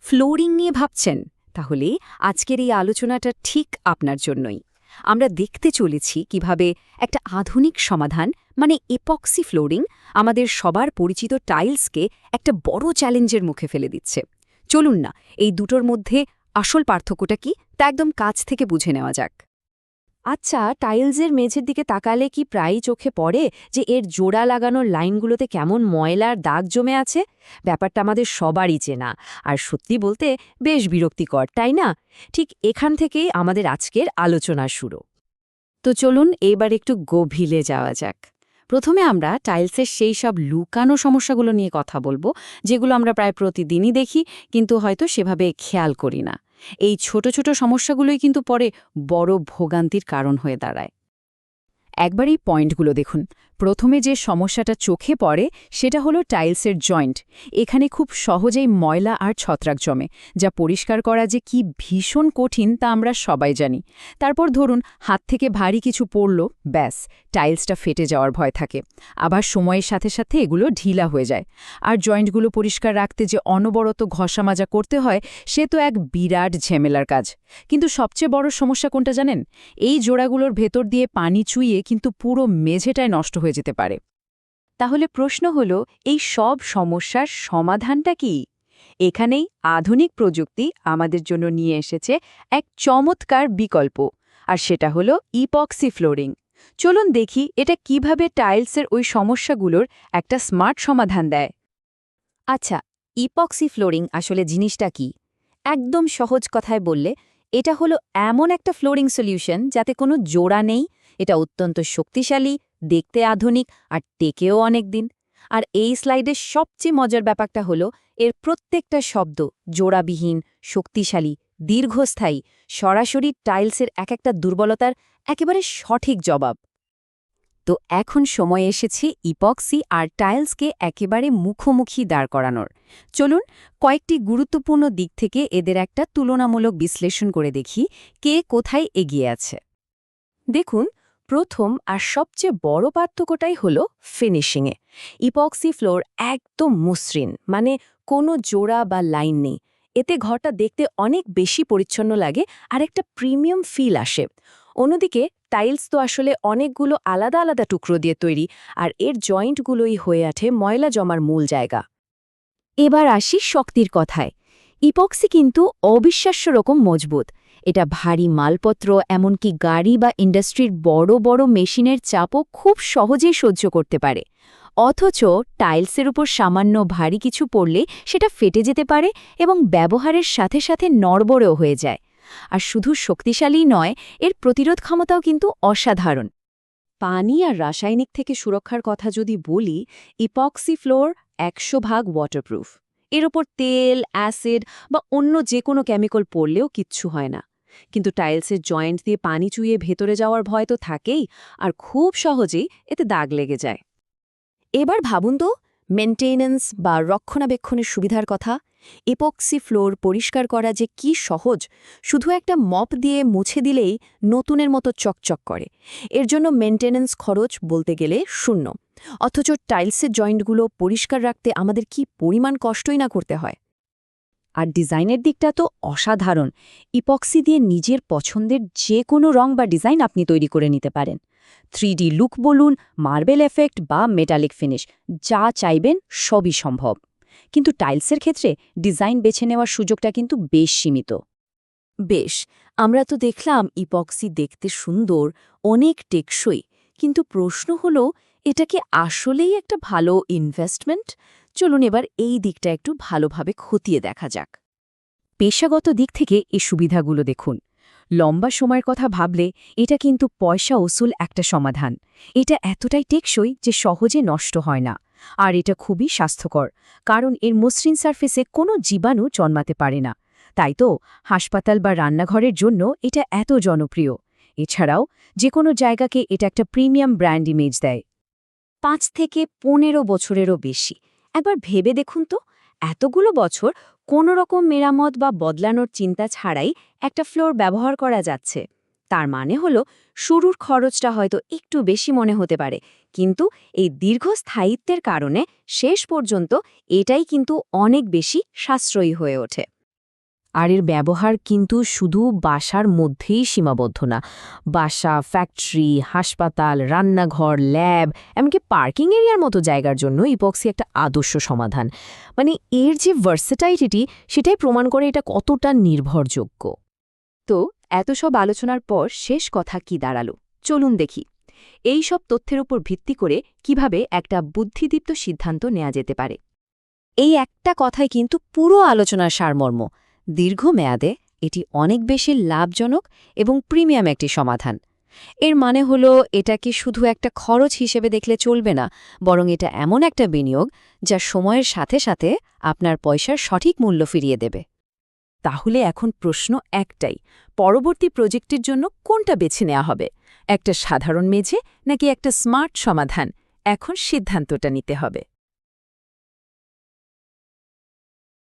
Flooring নিয়ে ভাবছেন? তাহলে আজকের এই আলোচনাটা ঠিক আপনার জন্যই। আমরা দেখতে চলেছি কিভাবে একটা আধুনিক সমাধান মানে এপক্সি ফ্লোরিং আমাদের সবার পরিচিত টাইলসকে একটা বড় চ্যালেঞ্জের মুখে ফেলে দিচ্ছে। চলুন না, এই দুটোর মধ্যে আসল পার্থক্যটা কি তা একদম কাছ থেকে বুঝে নেওয়া যাক। আচ্ছা, টাইলসের মেঝের দিকে তাকালে কি প্রায়ই চোখে পড়ে যে এর জোড়া লাগানোর লাইনগুলোতে কেমন ময়লার দাগ জমে আছে? ব্যাপারটা আমাদের সবারই চেনা, আর সত্যি বলতে বেশ বিরক্তিকর, তাই না? ঠিক এখান থেকেই আমাদের আজকের আলোচনা শুরু। তো চলুন এবার একটু গভীরে যাওয়া যাক। প্রথমে আমরা টাইলসের সেই সব লুকানো সমস্যাগুলো নিয়ে কথা বলবো, যেগুলো আমরা প্রায় প্রতিদিনই দেখি কিন্তু হয়তো সেভাবে খেয়াল করি না। এই ছোট ছোট সমস্যাগুলোই কিন্তু পরে বড় ভোগান্তির কারণ হয়ে দাঁড়ায়। একবার এই পয়েন্টগুলো দেখুন। প্রথমে যে সমস্যাটা চোখে পড়ে সেটা হলো টাইলসের জয়েন্ট। এখানে খুব সহজেই ময়লা আর ছত্রাক জমে, যা পরিষ্কার করা যে কি ভীষণ কঠিন তা আমরা সবাই জানি। তারপর ধরুন হাত থেকে ভারী কিছু পড়ল, ব্যাস, টাইলসটা ফেটে যাওয়ার ভয় থাকে। আবার সময়ের সাথে সাথে এগুলো ঢিলা হয়ে যায়। আর জয়েন্টগুলো পরিষ্কার রাখতে যে অনবরত ঘষা মাজা করতে হয়, সে তো এক বিরাট ঝামেলার কাজ। কিন্তু সবচেয়ে বড় সমস্যা কোনটা জানেন? এই জোড়াগুলোর ভেতর দিয়ে পানি চুইয়ে কিন্তু পুরো মেঝেটাই নষ্ট হয়ে যেতে পারে। তাহলে প্রশ্ন হলো, এই সব সমস্যার সমাধানটা কি? এখানেই আধুনিক প্রযুক্তি আমাদের জন্য নিয়ে এসেছে এক চমৎকার বিকল্প, আর সেটা হলো ইপক্সি ফ্লোরিং। চলুন দেখি এটা কিভাবে টাইলসের ওই সমস্যাগুলোর একটা স্মার্ট সমাধান দেয়। আচ্ছা, ইপক্সি ফ্লোরিং আসলে জিনিসটা কি? একদম সহজ কথায় বললে, এটা হলো এমন একটা ফ্লোরিং সলিউশন যাতে কোনো জোড়া নেই। এটা অত্যন্ত শক্তিশালী, দেখতে আধুনিক আর টেকেও অনেক দিন। আর এই স্লাইডের সবচেয়ে মজার ব্যাপারটা হলো এর প্রত্যেকটা শব্দ জোড়াবিহীন, শক্তিশালী, দীর্ঘস্থায়ী, সরাসরি টাইলসের এক একটা দুর্বলতার একেবারে সঠিক জবাব। তো এখন সময় এসেছে ইপক্সি আর টাইলসকে একেবারে মুখোমুখি দাঁড় করানোর। চলুন কয়েকটি গুরুত্বপূর্ণ দিক থেকে এদের একটা তুলনামূলক বিশ্লেষণ করে দেখি কে কোথায় এগিয়ে আছে। দেখুন, প্রথম আর সবচেয়ে বড় পার্থক্যটাই হলো ফিনিশিংয়ে। ইপক্সি ফ্লোর একদম মসৃণ, মানে কোনো জোড়া বা লাইন নেই। এতে ঘরটা দেখতে অনেক বেশি পরিচ্ছন্ন লাগে আর একটা প্রিমিয়াম ফিল আসে। অন্যদিকে টাইলস তো আসলে অনেকগুলো আলাদা আলাদা টুকরো দিয়ে তৈরি, আর এর জয়েন্টগুলোই হয়ে ওঠে ময়লা জমার মূল জায়গা। এবার আসি শক্তির কথায়। ইপক্সি কিন্তু অবিশ্বাস্য রকম মজবুত। এটা ভারী মালপত্র, এমনকি গাড়ি বা ইন্ডাস্ট্রির বড় বড় মেশিনের চাপও খুব সহজেই সহ্য করতে পারে। অথচ টাইলসের উপর সামান্য ভারী কিছু পড়লে সেটা ফেটে যেতে পারে এবং ব্যবহারের সাথে সাথে নড়বড়েও হয়ে যায়। আর শুধু শক্তিশালী নয়, এর প্রতিরোধ ক্ষমতাও কিন্তু অসাধারণ। পানি আর রাসায়নিক থেকে সুরক্ষার কথা যদি বলি, ইপক্সি ফ্লোর 100% ওয়াটারপ্রুফ। এর ওপর তেল, অ্যাসিড বা অন্য যে কোনো কেমিক্যাল পড়লেও কিচ্ছু হয় না। কিন্তু টাইলসের জয়েন্ট দিয়ে পানি চুইয়ে ভেতরে যাওয়ার ভয় তো থাকেই, আর খুব সহজেই এতে দাগ লেগে যায়। এবার ভাবুন তো, মেনটেন্যান্স বা রক্ষণাবেক্ষণের সুবিধার কথা। এপক্সি ফ্লোর পরিষ্কার করা যে কি সহজ, শুধু একটা মপ দিয়ে মুছে দিলেই নতুনের মতো চকচক করে। এর জন্য মেনটেন্যান্স খরচ বলতে গেলে শূন্য। অথচ টাইলসের জয়েন্টগুলো পরিষ্কার রাখতে আমাদের কি পরিমাণ কষ্টই না করতে হয়। আর ডিজাইনের দিকটা তো অসাধারণ। ইপক্সি দিয়ে নিজের পছন্দের যে কোনো রং বা ডিজাইন আপনি তৈরি করে নিতে পারেন। 3D লুক বলুন, মার্বেল এফেক্ট বা মেটালিক ফিনিশ, যা চাইবেন সবই সম্ভব। কিন্তু টাইলসের ক্ষেত্রে ডিজাইন বেছে নেওয়ার সুযোগটা কিন্তু বেশ সীমিত। বেশ, আমরা তো দেখলাম ইপক্সি দেখতে সুন্দর, অনেক টেকসই, কিন্তু প্রশ্ন হলো, এটা কি আসলেই একটা ভালো ইনভেস্টমেন্ট? চলুন এবার এই দিকটা একটু ভালোভাবে খতিয়ে দেখা যাক। পেশাগত দিক থেকে এই সুবিধাগুলো দেখুন। লম্বা সময়ের কথা ভাবলে এটা কিন্তু পয়সা ওসুল একটা সমাধান। এটা এতটাই টেকসই যে সহজে নষ্ট হয় না। আর এটা খুবই স্বাস্থ্যকর, কারণ এর মসৃণ সারফেসে কোনো জীবাণু জন্মাতে পারে না। তাই তো হাসপাতাল বা রান্নাঘরের জন্য এটা এত জনপ্রিয়। এছাড়াও যে কোনো জায়গাকে এটা একটা প্রিমিয়াম ব্র্যান্ড ইমেজ দেয়। 5 থেকে 15 বছরেরও বেশি। একবার ভেবে দেখুন তো, এতগুলো বছর কোনো রকম মেরামত বা বদলানোর চিন্তা ছাড়াই একটা ফ্লোর ব্যবহার করা যাচ্ছে। তার মানে হলো, শুরুর খরচটা হয়তো একটু বেশি মনে হতে পারে, কিন্তু এই দীর্ঘস্থায়িত্বের কারণে শেষ পর্যন্ত এটাই কিন্তু অনেক বেশি সাশ্রয়ী হয়ে ওঠে। আর এর ব্যবহার কিন্তু শুধু বাসার মধ্যেই সীমাবদ্ধ না। বাসা, ফ্যাক্টরি, হাসপাতাল, রান্নাঘর, ল্যাব, এমনকি পার্কিং এরিয়ার মতো জায়গার জন্য ইপক্সি একটা আদর্শ সমাধান। মানে এর যে ভার্সেটাইলিটি, সেটাই প্রমাণ করে এটা কতটা নির্ভরযোগ্য। তো এত সব আলোচনার পর শেষ কথা কি দাঁড়ালো চলুন দেখি। এই সব তথ্যের উপর ভিত্তি করে কিভাবে একটা বুদ্ধিদীপ্ত সিদ্ধান্ত নেওয়া যেতে পারে। এই একটা কথাই কিন্তু পুরো আলোচনার সারমর্ম। দীর্ঘমেয়াদে এটি অনেক বেশি লাভজনক এবং প্রিমিয়াম একটি সমাধান। এর মানে হলো এটাকে শুধু একটা খরচ হিসেবে দেখলে চলবে না, বরং এটা এমন একটা বিনিয়োগ যা সময়ের সাথে সাথে আপনার পয়সার সঠিক মূল্য ফিরিয়ে দেবে। তাহলে এখন প্রশ্ন একটাই, পরবর্তী প্রজেক্টের জন্য কোনটা বেছে নেওয়া হবে? একটা সাধারণ মেঝে নাকি একটা স্মার্ট সমাধান? এখন সিদ্ধান্তটা নিতে হবে।